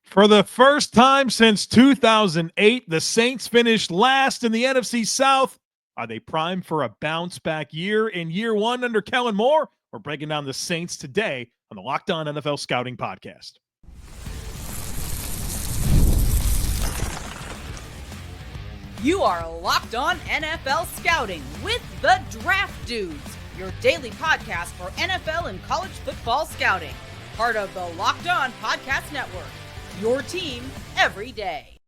For the first time since 2008, the Saints finished last in the NFC South. Are they primed for a bounce-back year in year one under Kellen Moore? We're breaking down the Saints today on the Locked On NFL Scouting Podcast. You are Locked On NFL Scouting with the Draft Dudes, your daily podcast for NFL and college football scouting. Part of the Locked On Podcast Network. Your team every day.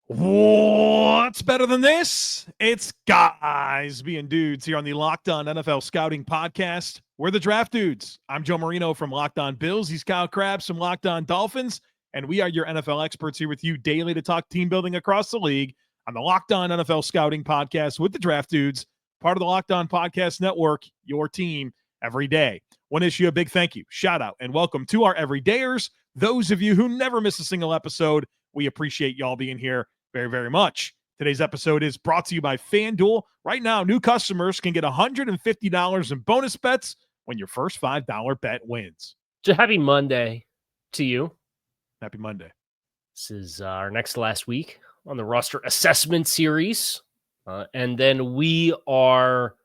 What's better than this? It's guys being dudes here on the Locked On NFL Scouting Podcast. We're the Draft Dudes. I'm Joe Marino from Locked On Bills. He's Kyle Crabbs from Locked On Dolphins. And we are your NFL experts here with you daily to talk team building across the league on the Locked On NFL Scouting Podcast with the Draft Dudes, part of the Locked On Podcast Network, your team every day. Want to issue a big thank you, shout out, and welcome to our everydayers. Those of you who never miss a single episode, we appreciate y'all being here very, very much. Today's episode is brought to you by FanDuel. Right now, new customers can get $150 in bonus bets when your first $5 bet wins. So happy Monday to you. Happy Monday. This is our next to last week on the roster assessment series. And then we are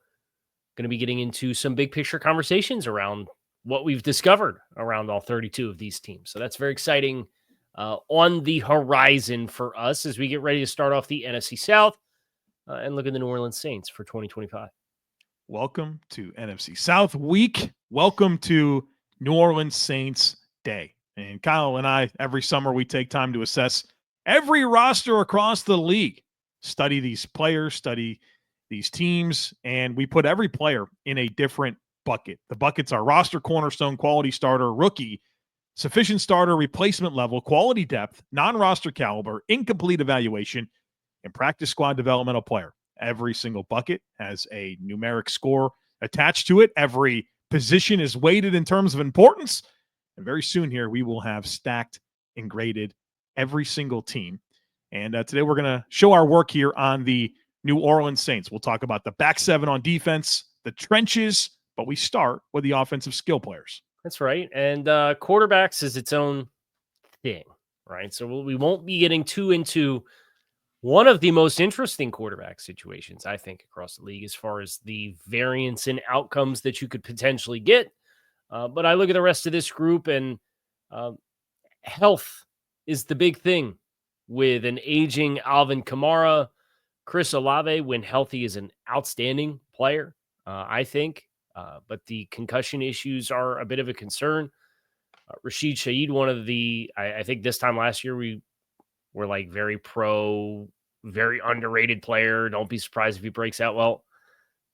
going to be getting into some big picture conversations around what we've discovered around all 32 of these teams. So that's very exciting on the horizon for us as we get ready to start off the NFC South and look at the New Orleans Saints for 2025. Welcome to NFC South week. Welcome to New Orleans Saints Day. And Kyle and I, every summer, we take time to assess every roster across the league, study these players, study these teams, and we put every player in a different bucket. The buckets are roster cornerstone, quality starter, rookie, sufficient starter, replacement level, quality depth, non-roster caliber, incomplete evaluation, and practice squad developmental player. Every single bucket has a numeric score attached to it. Every position is weighted in terms of importance. And very soon here, we will have stacked and graded every single team. And today we're going to show our work here on the New Orleans Saints. We'll talk about the back seven on defense, the trenches, but we start with the offensive skill players. That's right. And quarterbacks is its own thing, right? So we won't be getting too into one of the most interesting quarterback situations, I think, across the league as far as the variance in outcomes that you could potentially get. But I look at the rest of this group, and health is the big thing with an aging Alvin Kamara. Chris Olave, when healthy, is an outstanding player, I think. But the concussion issues are a bit of a concern. Rashid Shaheed, one of the, I think this time last year, we were like very very underrated player. Don't be surprised if he breaks out. Well,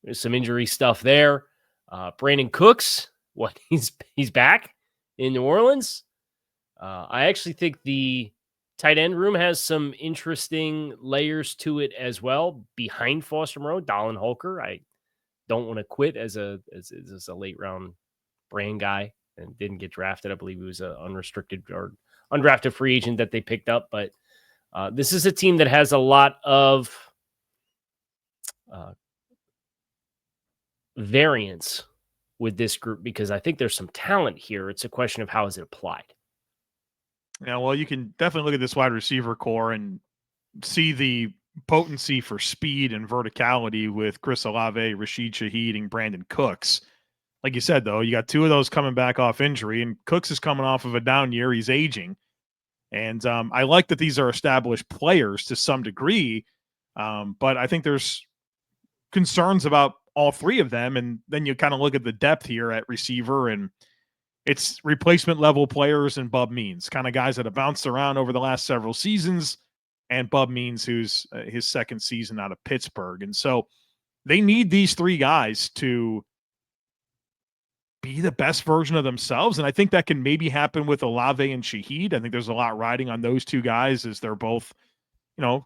there's some injury stuff there. Brandon Cooks, he's back in New Orleans. I actually think the tight end room has some interesting layers to it as well. Behind Foster Moreau, Dallin Holker, I don't want to quit as a late round brand guy and didn't get drafted. I believe he was an unrestricted or undrafted free agent that they picked up. But this is a team that has a lot of variance with this group because I think there's some talent here. It's a question of how is it applied. Yeah, well, you can definitely look at this wide receiver core and see the potency for speed and verticality with Chris Olave, Rashid Shaheed, and Brandon Cooks. Like you said, though, you got two of those coming back off injury, and Cooks is coming off of a down year. He's aging. And I like that these are established players to some degree, but I think there's concerns about all three of them, and then you kind of look at the depth here at receiver, and it's replacement level players and Bub Means, kind of guys that have bounced around over the last several seasons, and Bub Means, who's his second season out of Pittsburgh. And so they need these three guys to be the best version of themselves. And I think that can maybe happen with Olave and Shaheed. I think there's a lot riding on those two guys as they're both,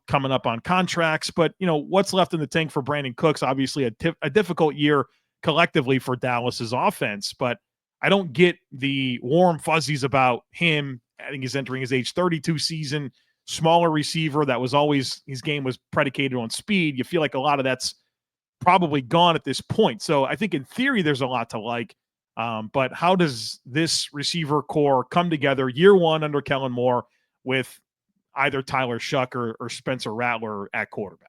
coming up on contracts. But, what's left in the tank for Brandon Cooks, obviously a difficult year collectively for Dallas's offense, but I don't get the warm fuzzies about him. I think he's entering his age 32 season, smaller receiver that was always, his game was predicated on speed. You feel like a lot of that's probably gone at this point. So I think in theory, there's a lot to like. But how does this receiver core come together year one under Kellen Moore with either Tyler Shuck or Spencer Rattler at quarterback.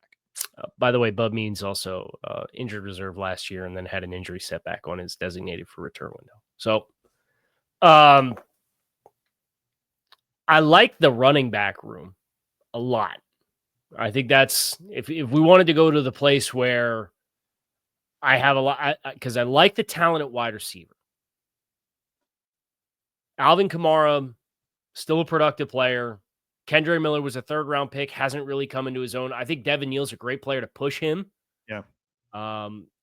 By the way, Bub Means also injured reserve last year and then had an injury setback on his designated for return window. So I like the running back room a lot. I think that's if we wanted to go to the place where I have a lot, because I like the talent at wide receiver. Alvin Kamara, still a productive player. Kendre Miller was a third-round pick, hasn't really come into his own. I think Devin Neal's a great player to push him. Yeah.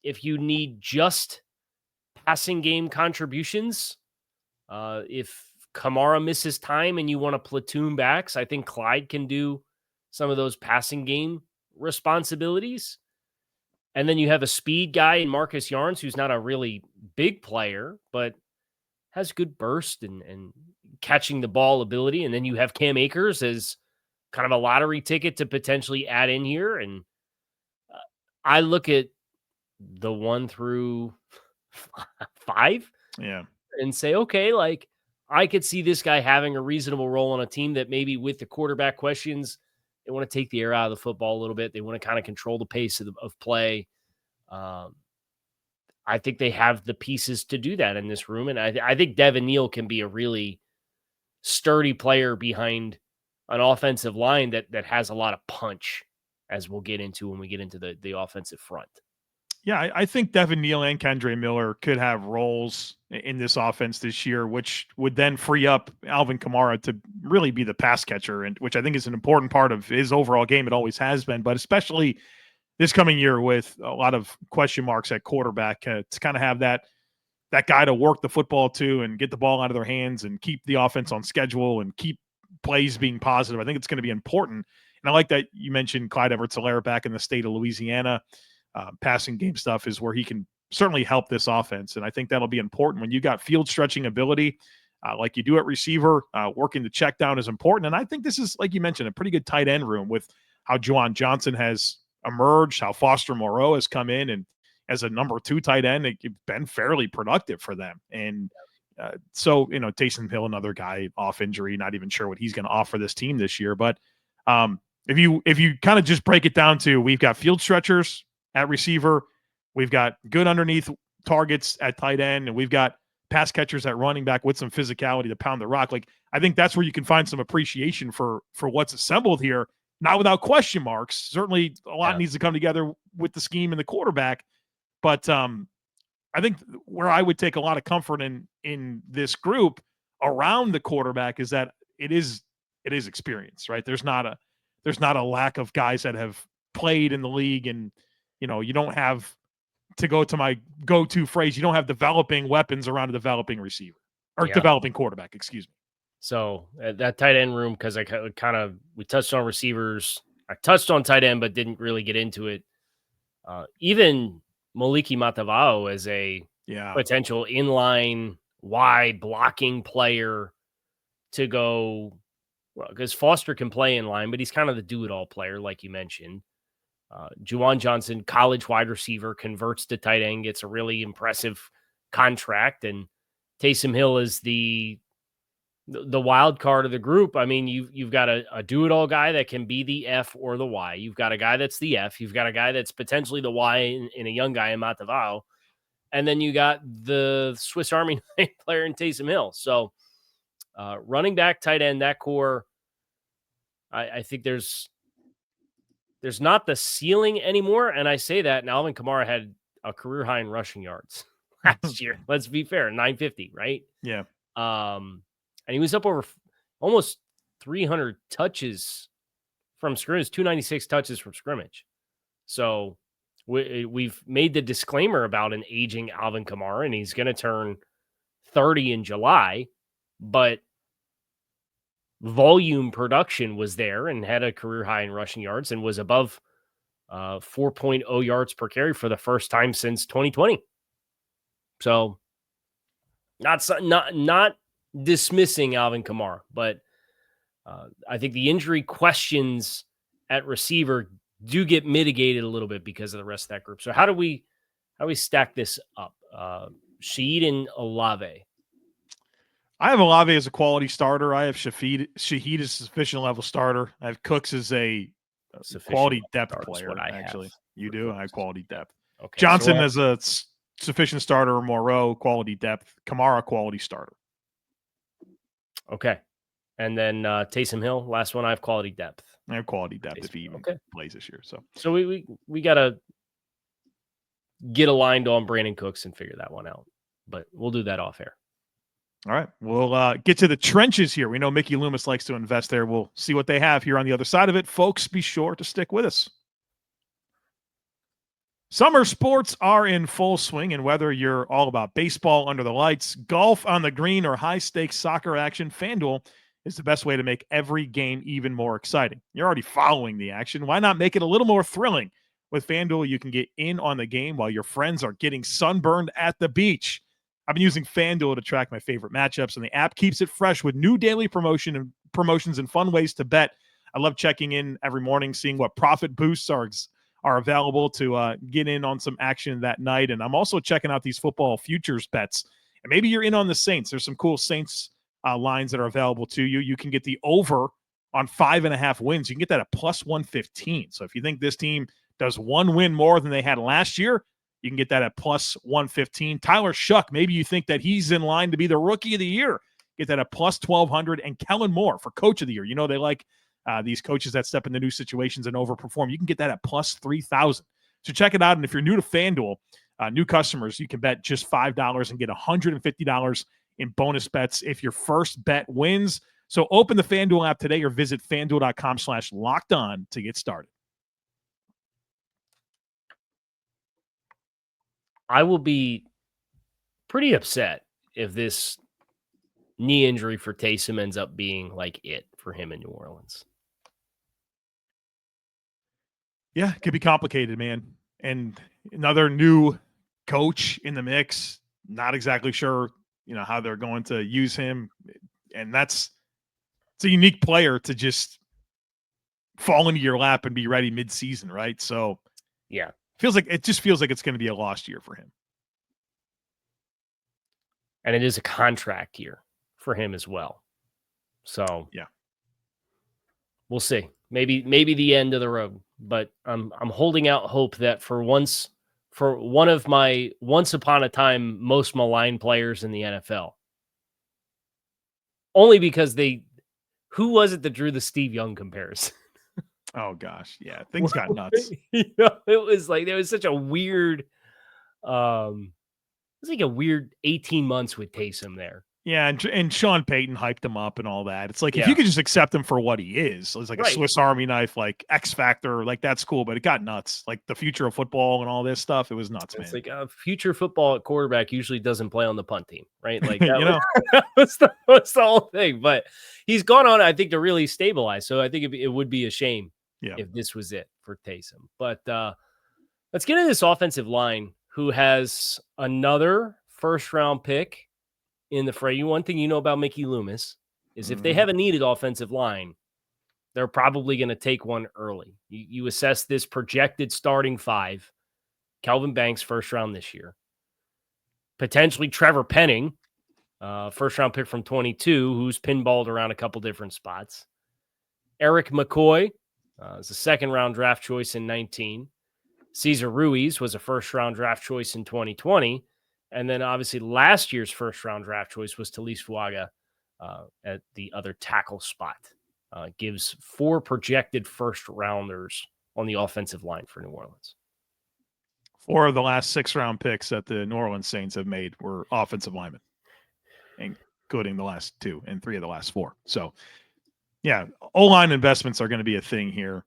If you need just passing game contributions, if Kamara misses time and you want to platoon backs, I think Clyde can do some of those passing game responsibilities. And then you have a speed guy in Marcus Yarns, who's not a really big player, but has good burst and catching the ball ability. And then you have Cam Akers as kind of a lottery ticket to potentially add in here. And I look at the 1 through 5 and say, okay, like I could see this guy having a reasonable role on a team that maybe with the quarterback questions, they want to take the air out of the football a little bit. They want to kind of control the pace of play. I think they have the pieces to do that in this room. And I think Devin Neal can be a really sturdy player behind an offensive line that has a lot of punch, as we'll get into when we get into the offensive front. Yeah, I think Devin Neal and Kendre Miller could have roles in this offense this year, which would then free up Alvin Kamara to really be the pass catcher, and which I think is an important part of his overall game. It always has been, but especially this coming year with a lot of question marks at quarterback, to kind of have that guy to work the football to and get the ball out of their hands and keep the offense on schedule and keep plays being positive. I think it's going to be important. And I like that you mentioned Clyde Edwards-Helaire back in the state of Louisiana. Passing game stuff is where he can certainly help this offense. And I think that'll be important when you got field stretching ability like you do at receiver. Working the check down is important. And I think this is, like you mentioned, a pretty good tight end room with how Juwan Johnson has emerged, how Foster Moreau has come in and as a number 2 tight end, it's been fairly productive for them. And so, Taysom Hill, another guy off injury, not even sure what he's going to offer this team this year. But if you kind of just break it down to, we've got field stretchers at receiver, we've got good underneath targets at tight end, and we've got pass catchers at running back with some physicality to pound the rock. Like, I think that's where you can find some appreciation for what's assembled here, not without question marks. Certainly a lot needs to come together with the scheme and the quarterback. But I think where I would take a lot of comfort in this group around the quarterback is that it is experience, right? There's not a lack of guys that have played in the league, and you don't have, to go to my go-to phrase, you don't have developing weapons around a developing receiver or developing quarterback, excuse me. So that tight end room, because we touched on receivers. I touched on tight end, but didn't really get into it. Even Moliki Matavao as a potential inline wide blocking player to go, well, because Foster can play in line, but he's kind of the do-it-all player, like you mentioned. Juwan Johnson, college wide receiver, converts to tight end, gets a really impressive contract, and Taysom Hill is the wild card of the group. I mean, you've got a do-it-all guy that can be the F or the Y. You've got a guy that's the F. You've got a guy that's potentially the Y in a young guy in Matavao. And then you got the Swiss Army knife player in Taysom Hill. So running back, tight end, that core, I think there's not the ceiling anymore. And I say that, and Alvin Kamara had a career high in rushing yards last year. Let's be fair, 950, right? Yeah. And he was up over almost 300 touches from scrimmage, 296 touches from scrimmage. So we've made the disclaimer about an aging Alvin Kamara, and he's going to turn 30 in July, but volume production was there and had a career high in rushing yards and was above 4.0 yards per carry for the first time since 2020. So not dismissing Alvin Kamara, but I think the injury questions at receiver do get mitigated a little bit because of the rest of that group. So how do we stack this up? Sheed and Olave. I have Olave as a quality starter. I have Shaheed as a sufficient level starter. I have Cooks as a quality depth player. What I actually, have you do. I have quality depth. Okay, Johnson as a sufficient starter. Moreau quality depth. Kamara quality starter. Okay, and then Taysom Hill, last one. I have quality depth. I have quality depth if he even plays this year. So we gotta get aligned on Brandon Cooks and figure that one out. But we'll do that off air. All right. We'll get to the trenches here. We know Mickey Loomis likes to invest there. We'll see what they have here on the other side of it. Folks, be sure to stick with us. Summer sports are in full swing, and whether you're all about baseball under the lights, golf on the green, or high-stakes soccer action, FanDuel is the best way to make every game even more exciting. You're already following the action. Why not make it a little more thrilling? With FanDuel, you can get in on the game while your friends are getting sunburned at the beach. I've been using FanDuel to track my favorite matchups, and the app keeps it fresh with new daily promotions and fun ways to bet. I love checking in every morning, seeing what profit boosts are available to get in on some action that night. And I'm also checking out these football futures bets. And maybe you're in on the Saints. There's some cool Saints lines that are available to you. You can get the over on 5.5 wins. You can get that at plus 115. So if you think this team does one win more than they had last year, you can get that at plus 115. Tyler Shuck, maybe you think that he's in line to be the rookie of the year. Get that at plus 1,200. And Kellen Moore for coach of the year. You know, they like these coaches that step into new situations and overperform. You can get that at plus 3,000. So check it out. And if you're new to FanDuel, new customers, you can bet just $5 and get $150 in bonus bets if your first bet wins. So open the FanDuel app today or visit FanDuel.com/lockedon to get started. I will be pretty upset if this knee injury for Taysom ends up being like it for him in New Orleans. Yeah, it could be complicated, man. And another new coach in the mix. Not exactly sure, how they're going to use him. And it's a unique player to just fall into your lap and be ready mid-season, right? So, yeah. It just feels like it's going to be a lost year for him. And it is a contract year for him as well. So, yeah. We'll see. Maybe the end of the road, but I'm holding out hope that for one of my once upon a time most maligned players in the NFL. Only because who was it that drew the Steve Young comparison? Oh gosh, yeah, things got nuts. It was like there was such a weird, it was like a weird 18 months with Taysom there. Yeah, and Sean Payton hyped him up and all that. It's like if you could just accept him for what he is, it's like a Swiss Army knife, like X Factor, like that's cool. But it got nuts, like the future of football and all this stuff. It was nuts, man. It's like future football at quarterback usually doesn't play on the punt team, right? Like that was the whole thing. But he's gone on, I think, to really stabilize. So I think it would be a shame if this was it for Taysom. But let's get into this offensive line, who has another first-round pick in the fray. One thing you know about Mickey Loomis is if they have a needed offensive line, they're probably going to take one early. You assess this projected starting five: Kelvin Banks, first round this year. Potentially Trevor Penning, first round pick from 22, who's pinballed around a couple different spots. Eric McCoy is a second round draft choice in 19. Cesar Ruiz was a first round draft choice in 2020. And then obviously last year's first round draft choice was Talise Fuaga at the other tackle spot. Gives 4 projected first rounders on the offensive line for New Orleans. 4 of the last 6 round picks that the New Orleans Saints have made were offensive linemen, including the last 2 and 3 of the last 4. So, yeah, O-line investments are going to be a thing here.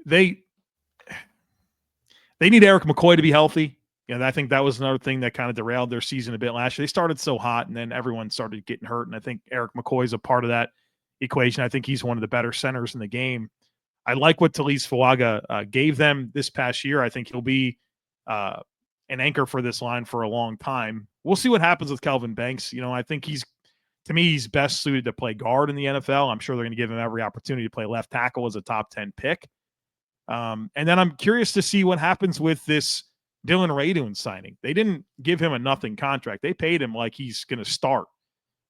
They need Eric McCoy to be healthy. And I think that was another thing that kind of derailed their season a bit last year. They started so hot, and then everyone started getting hurt. And I think Eric McCoy is a part of that equation. I think he's one of the better centers in the game. I like what Talise Fuaga gave them this past year. I think he'll be an anchor for this line for a long time. We'll see what happens with Kelvin Banks. I think he's best suited to play guard in the NFL. I'm sure they're going to give him every opportunity to play left tackle as a top 10 pick. And then I'm curious to see what happens with this Dylan Radun's signing. They didn't give him a nothing contract. They paid him like he's going to start.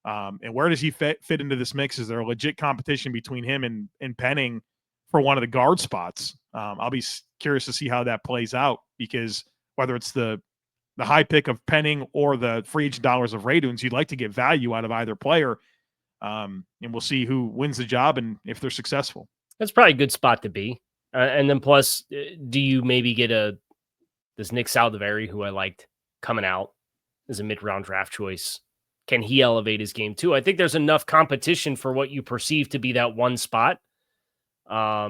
And where does he fit into this mix? Is there a legit competition between him and Penning for one of the guard spots? I'll be curious to see how that plays out, because whether it's the high pick of Penning or the free agent dollars of Raduns, you'd like to get value out of either player. And we'll see who wins the job and if they're successful. That's probably a good spot to be. And then plus, do you maybe get this Nick Salvagge, who I liked coming out as a mid-round draft choice? Can he elevate his game too? I think there's enough competition for what you perceive to be that one spot. I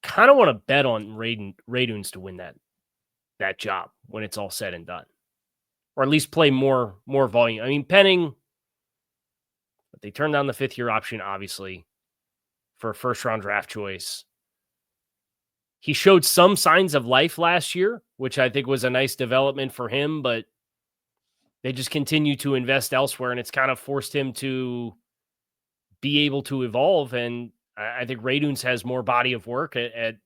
kind of want to bet on Raduns to win that job when it's all said and done, or at least play more volume. I mean, Penning, but they turned down the 5th-year option, obviously, for a first-round draft choice. He showed some signs of life last year, which I think was a nice development for him, but they just continue to invest elsewhere, and it's kind of forced him to be able to evolve. And I think Raduns has more body of work at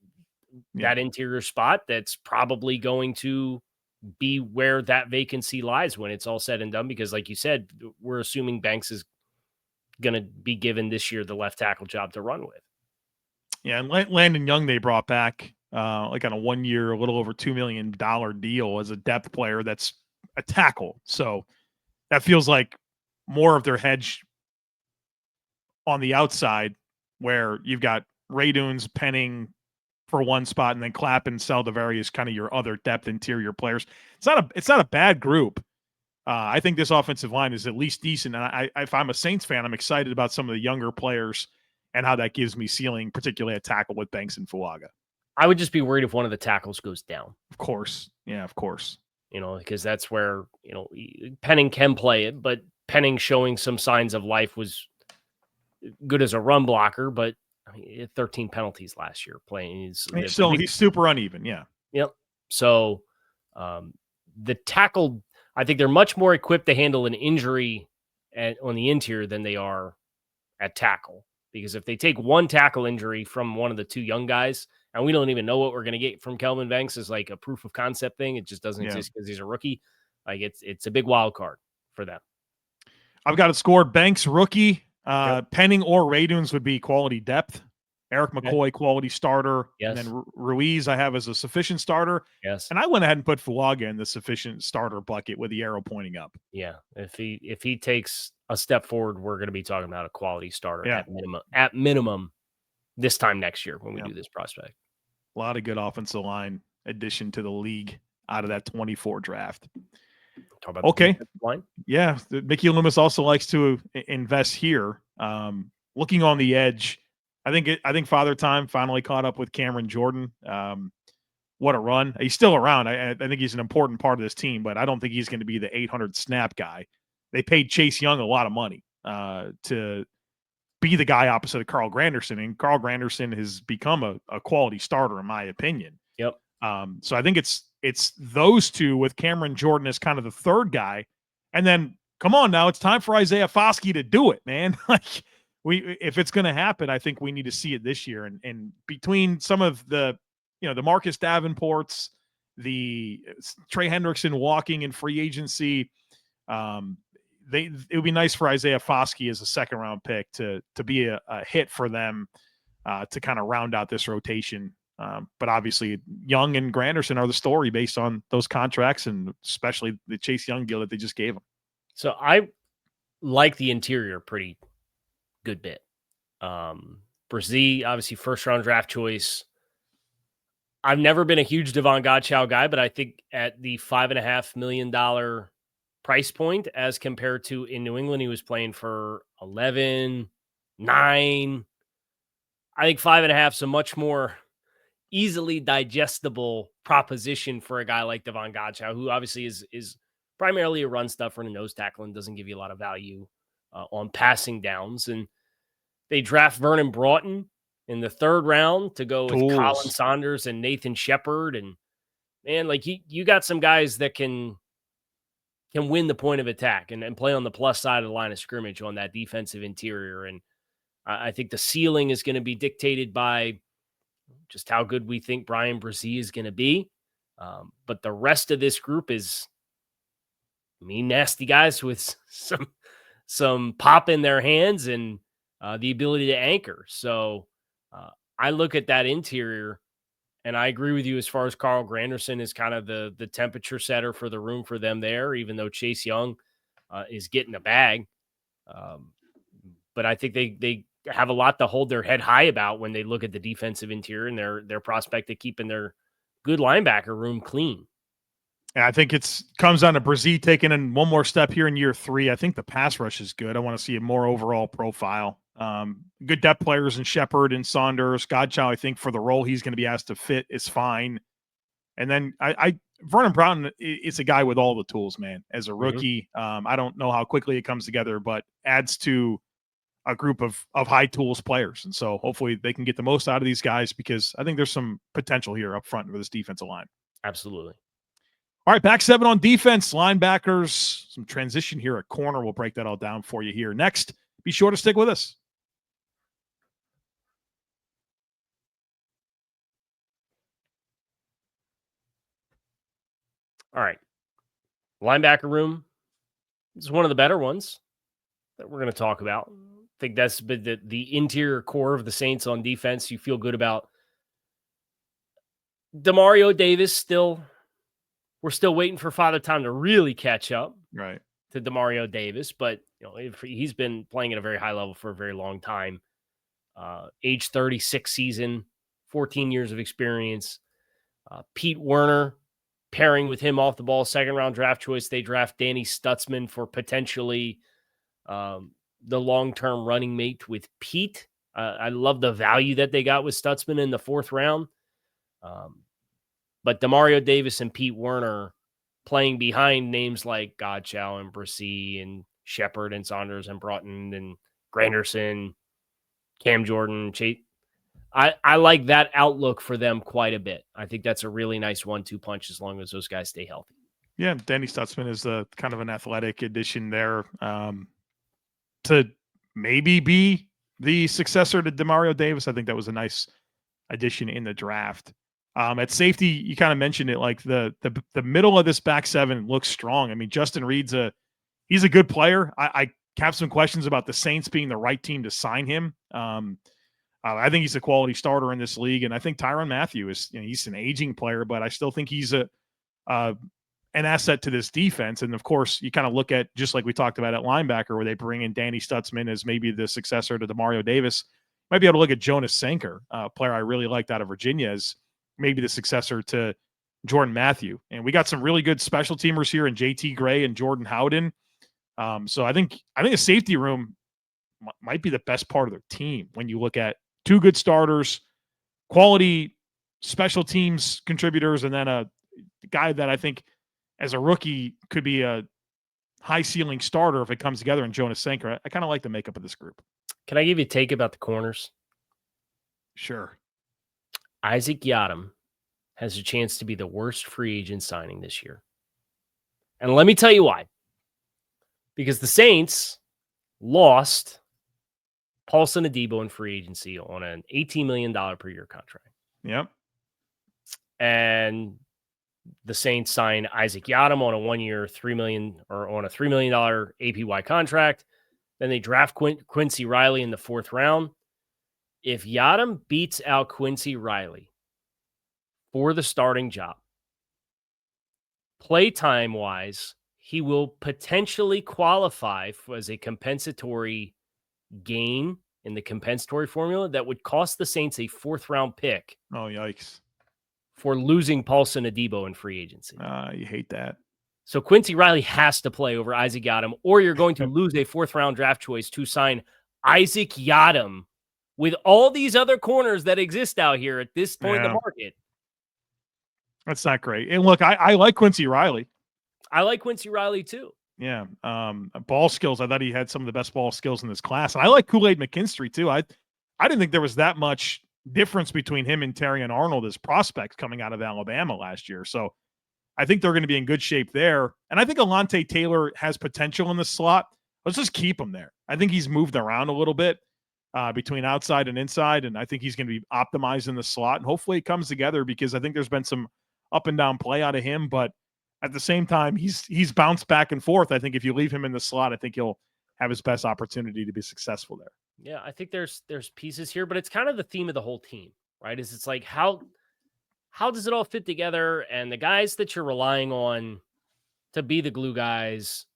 that interior spot that's probably going to be where that vacancy lies when it's all said and done, because like you said, we're assuming Banks is going to be given this year the left tackle job to run with. Yeah, and Landon Young they brought back like on a 1 year, a little over $2 million deal as a depth player that's a tackle. So that feels like more of their hedge on the outside, where you've got Raduns, Penning for one spot, and then Clapp and Salvagge is kind of your other depth interior players. It's not a bad group. I think this offensive line is at least decent. And if I'm a Saints fan, I'm excited about some of the younger players and how that gives me ceiling, particularly at tackle with Banks and Fuaga. I would just be worried if one of the tackles goes down. Of course. Yeah, of course. Because that's where, Penning can play it, but Penning showing some signs of life was good as a run blocker, but I mean, 13 penalties last year playing. He's super uneven. Yeah. Yep. So the tackle, I think they're much more equipped to handle an injury on the interior than they are at tackle. Because if they take one tackle injury from one of the two young guys, and we don't even know what we're going to get from Kelvin Banks as like a proof of concept thing, it just doesn't exist because he's a rookie. Like it's a big wild card for them. I've got it scored. Banks rookie, Penning or Raduns would be quality depth. Eric McCoy, quality starter. Yes. And then Ruiz I have as a sufficient starter. Yes. And I went ahead and put Fuaga in the sufficient starter bucket with the arrow pointing up. Yeah. If he takes a step forward, we're going to be talking about a quality starter at minimum this time next year when we do this prospect. A lot of good offensive line addition to the league out of that 24 draft. Talk about okay. Line. Yeah. Mickey Loomis also likes to invest here. Looking on the edge, I think Father Time finally caught up with Cameron Jordan. What a run. He's still around. I think he's an important part of this team, but I don't think he's going to be the 800 snap guy. They paid Chase Young a lot of money to be the guy opposite of Carl Granderson, and Carl Granderson has become a quality starter, in my opinion. Yep. So I think it's those two with Cameron Jordan as kind of the third guy. And then, come on now, it's time for Isaiah Foskey to do it, man. If it's going to happen, I think we need to see it this year. And between some of the Marcus Davenports, the Trey Hendrickson walking in free agency, it would be nice for Isaiah Foskey as a second round pick to be a hit for them to kind of round out this rotation. But obviously Young and Granderson are the story based on those contracts, and especially the Chase Young deal that they just gave him. So I like the interior pretty good bit. Brzee, obviously first round draft choice. I've never been a huge Devon Godchow guy, but I think at the $5.5 million price point as compared to in New England, he was playing for 11, 9. I think 5.5 is a much more easily digestible proposition for a guy like Devon Godchow, who obviously is primarily a run stuffer and a nose tackle and doesn't give you a lot of value on passing downs. And they draft Vernon Broughton in the third round to go with Colin Saunders and Nathan Shepard. And man, like you got some guys that can win the point of attack and play on the plus side of the line of scrimmage on that defensive interior. And I think the ceiling is going to be dictated by just how good we think Brian Brzee is going to be. But the rest of this group is mean, nasty guys with some pop in their hands and the ability to anchor. So I look at that interior, and I agree with you as far as Carl Granderson is kind of the temperature setter for the room for them there, even though Chase Young is getting a bag. But I think they have a lot to hold their head high about when they look at the defensive interior and their prospect of keeping their good linebacker room clean. And I think comes down to Brzee taking in one more step here in year 3. I think the pass rush is good. I want to see a more overall profile. Good depth players in Shepard and Saunders. Godchild, I think for the role he's going to be asked to fit is fine. And then Vernon Brown is a guy with all the tools, man. As a rookie, I don't know how quickly it comes together, but adds to a group of high tools players. And so hopefully they can get the most out of these guys, because I think there's some potential here up front for this defensive line. Absolutely. All right, back 7 on defense, linebackers, some transition here at corner. We'll break that all down for you here next. Be sure to stick with us. All right. Linebacker room is one of the better ones that we're going to talk about. I think that's been the interior core of the Saints on defense. You feel good about Demario Davis. We're still waiting for Father Time to really catch up to Demario Davis, but he's been playing at a very high level for a very long time. Age 36 season, 14 years of experience. Pete Werner pairing with him off the ball, 2nd round draft choice. They draft Danny Stutzman for potentially the long-term running mate with Pete. I love the value that they got with Stutzman in the 4th round. But Demario Davis and Pete Werner playing behind names like Godchild and Brzee and Shepard and Saunders and Broughton and Granderson, Cam Jordan, Chase. I like that outlook for them quite a bit. I think that's a really nice 1-2 punch as long as those guys stay healthy. Yeah, Danny Stutzman is a kind of an athletic addition there to maybe be the successor to Demario Davis. I think that was a nice addition in the draft. At safety, you kind of mentioned it, like the middle of this back 7 looks strong. I mean, Justin Reed's he's a good player. I have some questions about the Saints being the right team to sign him. I think he's a quality starter in this league, and I think Tyrann Mathieu is he's an aging player, but I still think he's an asset to this defense. And of course, you kind of look at, just like we talked about at linebacker, where they bring in Danny Stutzman as maybe the successor to Demario Davis. Might be able to look at Jonas Sanker, a player I really liked out of Virginia, as maybe the successor to Jordan Matthew. And we got some really good special teamers here in JT Gray and Jordan Howden. So I think a safety room might be the best part of their team when you look at 2 good starters, quality special teams contributors, and then a guy that I think as a rookie could be a high ceiling starter if it comes together in Jonas Sanker. I kind of like the makeup of this group. Can I give you a take about the corners? Sure. Isaac Yiadom has a chance to be the worst free agent signing this year. And let me tell you why. Because the Saints lost Paulson Adebo in free agency on an $18 million per year contract. Yep. And the Saints signed Isaac Yiadom on a 1-year, $3 million or on a $3 million APY contract. Then they draft Quincy Riley in the 4th round. If Yiadom beats out Quincy Riley for the starting job, playtime wise, he will potentially qualify as a compensatory gain in the compensatory formula that would cost the Saints a 4th round pick. Oh, yikes. For losing Paulson Adebo in free agency. You hate that. So Quincy Riley has to play over Isaac Yiadom, or you're going to lose a 4th round draft choice to sign Isaac Yiadom with all these other corners that exist out here at this point in the market. That's not great. And look, I like Quincy Riley. I like Quincy Riley too. Yeah. Ball skills. I thought he had some of the best ball skills in this class. And I like Kool-Aid McKinstry too. I didn't think there was that much difference between him and Terrion Arnold as prospects coming out of Alabama last year. So I think they're going to be in good shape there. And I think Alontae Taylor has potential in the slot. Let's just keep him there. I think he's moved around a little bit. between outside and inside, and I think he's going to be optimized in the slot. And hopefully it comes together because I think there's been some up and down play out of him, but at the same time, he's bounced back and forth. I think if you leave him in the slot, I think he'll have his best opportunity to be successful there. Yeah, I think there's pieces here, but it's kind of the theme of the whole team, right? It's like how does it all fit together? And the guys that you're relying on to be the glue guys,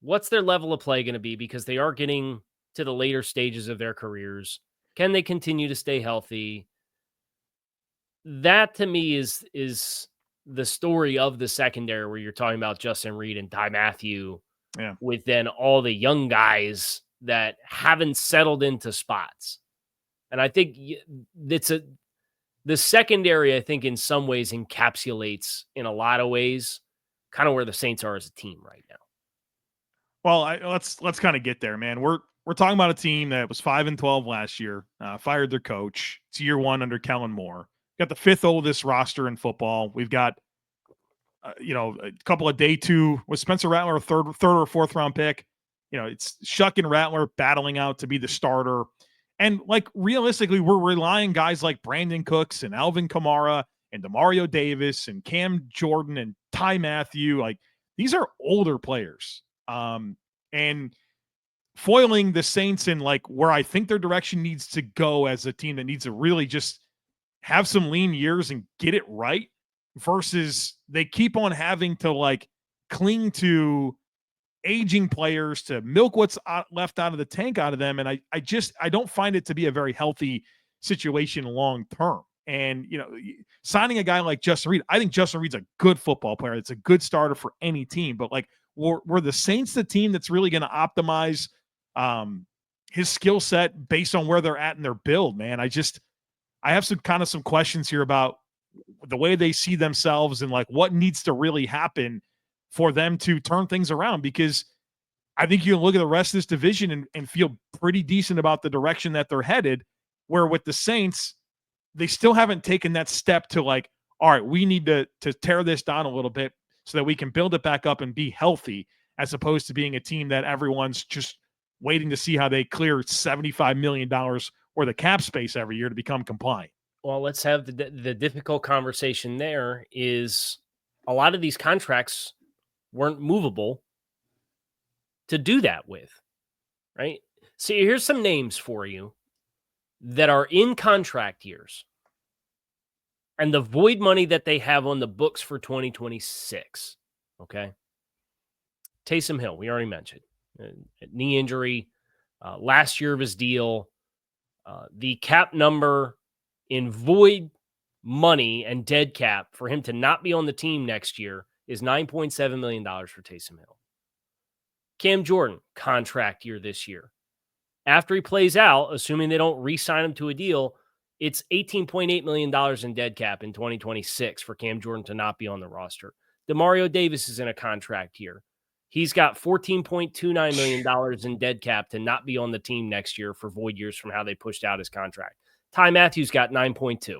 what's their level of play going to be? Because they are getting to the later stages of their careers. Can they continue to stay healthy? That to me is the story of the secondary, where you're talking about Justin Reed and Ty Matthew, with then all the young guys that haven't settled into spots. And I think the secondary, I think in some ways encapsulates in a lot of ways kind of where the Saints are as a team right now. Well, let's kind of get there, man. We're talking about a team that was 5-12 last year, fired their coach. It's year one under Kellen Moore. Got the fifth oldest roster in football. We've got, a couple of day two with Spencer Rattler, a third or fourth round pick. It's Shuck and Rattler battling out to be the starter. And like realistically, we're relying guys like Brandon Cooks and Alvin Kamara and Demario Davis and Cam Jordan and Ty Matthew. Like these are older players. And foiling the Saints in like where I think their direction needs to go as a team that needs to really just have some lean years and get it right, versus they keep on having to like cling to aging players to milk what's left out of the tank out of them. And I don't find it to be a very healthy situation long term. And, signing a guy like Justin Reed, I think Justin Reed's a good football player. It's a good starter for any team, but like were the Saints the team that's really going to optimize his skill set based on where they're at in their build, man? I have some questions here about the way they see themselves and like what needs to really happen for them to turn things around, because I think you look at the rest of this division and feel pretty decent about the direction that they're headed, where with the Saints, they still haven't taken that step to like, all right, we need to tear this down a little bit so that we can build it back up and be healthy, as opposed to being a team that everyone's just waiting to see how they clear $75 million worth of cap space every year to become compliant. Well, let's have the difficult conversation there. Is a lot of these contracts weren't movable to do that with, right? So here's some names for you that are in contract years and the void money that they have on the books for 2026. Okay. Taysom Hill, we already mentioned, knee injury, last year of his deal. The cap number in void money and dead cap for him to not be on the team next year is $9.7 million for Taysom Hill. Cam Jordan, contract year this year. After he plays out, assuming they don't re-sign him to a deal, it's $18.8 million in dead cap in 2026 for Cam Jordan to not be on the roster. Demario Davis is in a contract year. He's got $14.29 million in dead cap to not be on the team next year for void years from how they pushed out his contract. Ty Matthews got 9.2,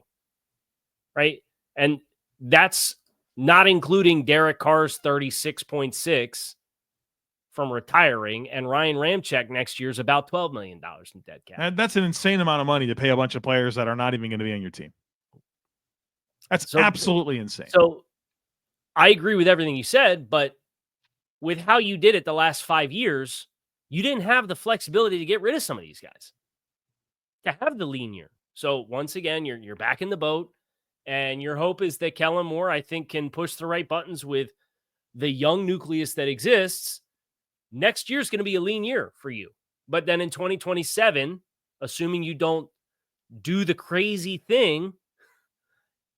right? And that's not including Derek Carr's 36.6 from retiring, and Ryan Ramczyk next year is about $12 million in dead cap. And that's an insane amount of money to pay a bunch of players that are not even going to be on your team. That's absolutely insane. So I agree with everything you said, but with how you did it the last 5 years, you didn't have the flexibility to get rid of some of these guys, to have the lean year. So once again, you're back in the boat, and your hope is that Kellen Moore, I think, can push the right buttons with the young nucleus that exists. Next year is going to be a lean year for you. But then in 2027, assuming you don't do the crazy thing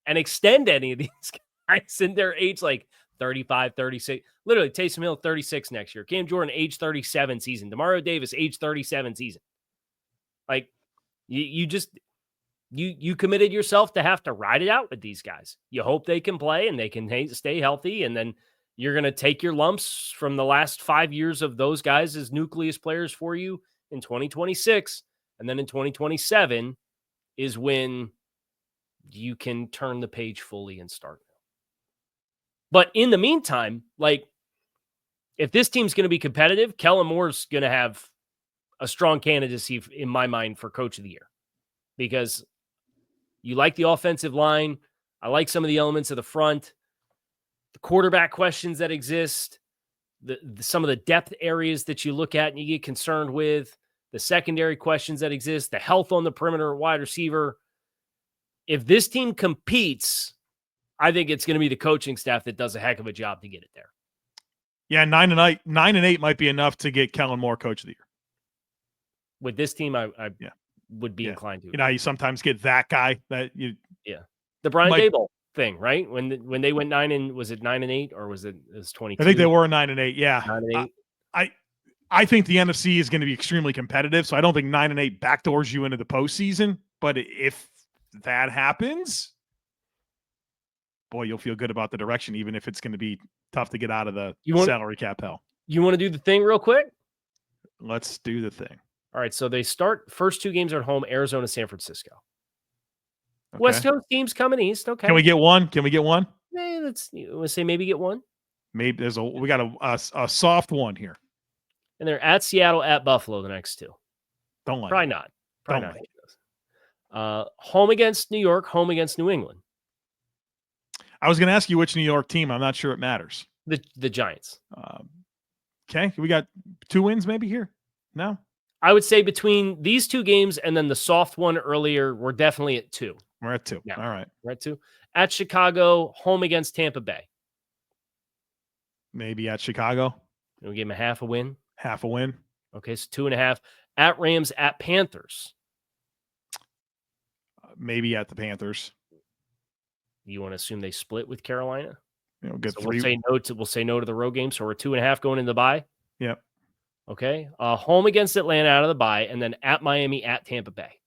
and extend any of these guys in their age, like 35, 36, literally Taysom Hill, 36 next year. Cam Jordan, age 37 season. Demario Davis, age 37 season. Like you committed yourself to have to ride it out with these guys. You hope they can play and they can stay healthy. And then you're going to take your lumps from the last 5 years of those guys as nucleus players for you in 2026. And then in 2027 is when you can turn the page fully and start. But in the meantime, like if this team's going to be competitive, Kellen Moore's going to have a strong candidacy in my mind for coach of the year, because you like the offensive line. I like some of the elements of the front, the quarterback questions that exist, some of the depth areas that you look at and you get concerned with, the secondary questions that exist, the health on the perimeter, wide receiver. If this team competes, I think it's going to be the coaching staff that does a heck of a job to get it there. Yeah, 9-8 might be enough to get Kellen Moore coach of the year. With this team, I would be inclined to. You know, you sometimes get that guy that you. Yeah, the Brian Daboll thing, right? When they went 9-8, or was it 22? I think they were 9-8. Yeah, 9-8. I think the NFC is going to be extremely competitive, so I don't think 9-8 backdoors you into the postseason. But if that happens, boy, you'll feel good about the direction, even if it's going to be tough to get out of the salary cap hell. You want to do the thing real quick? Let's do the thing. All right, so they start first 2 games are at home, Arizona, San Francisco. Okay. West Coast teams coming east. Okay. Can we get one? Let's say maybe get one. Maybe we got a soft one here. And they're at Seattle, at Buffalo, the next 2. Don't like Probably it. not. Probably not. Like home against New York, home against New England. I was going to ask you which New York team. I'm not sure it matters. The Giants. Okay. We got 2 wins maybe here. No? I would say between these 2 games and then the soft one earlier, we're definitely at 2. We're at 2. Yeah. All right. We're at 2. At Chicago, home against Tampa Bay. Maybe at Chicago. We gave them a half a win. Half a win. Okay, so 2.5. At Rams, at Panthers. Maybe at the Panthers. You want to assume they split with Carolina? Get so 3. We'll say no to the road game. So we're 2.5 going into the bye. Yep. Okay. Home against Atlanta out of the bye, and then at Miami, at Tampa Bay.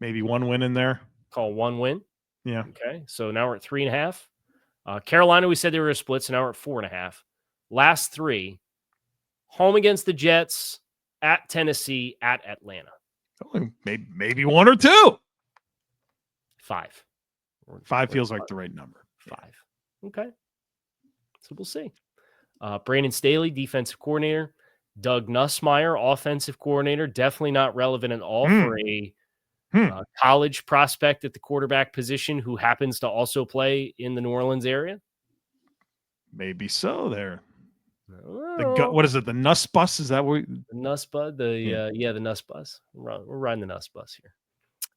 Maybe 1 win in there. Call 1 win. Yeah. Okay. So now we're at 3.5. Carolina, we said they were a split, so now we're at 4.5. Last 3. Home against the Jets, at Tennessee, at Atlanta. Maybe 1 or 2. 5. 5 feels like the right number. 5. Okay. So we'll see. Brandon Staley, defensive coordinator. Doug Nussmeier, offensive coordinator. Definitely not relevant at all for a college prospect at the quarterback position who happens to also play in the New Orleans area. Maybe so there. What is it? The Nuss Bus? Is that what? The Nuss Bus? The Nuss Bus. We're riding the Nuss Bus here.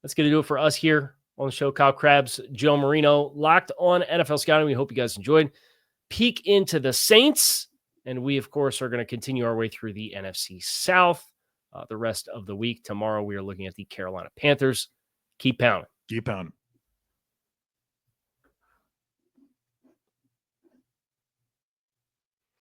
That's going to do it for us here on the show. Kyle Crabbs, Joe Marino, locked on NFL Scouting. We hope you guys enjoyed. Peek into the Saints. And we, of course, are going to continue our way through the NFC South the rest of the week. Tomorrow, we are looking at the Carolina Panthers. Keep pounding. Keep pounding.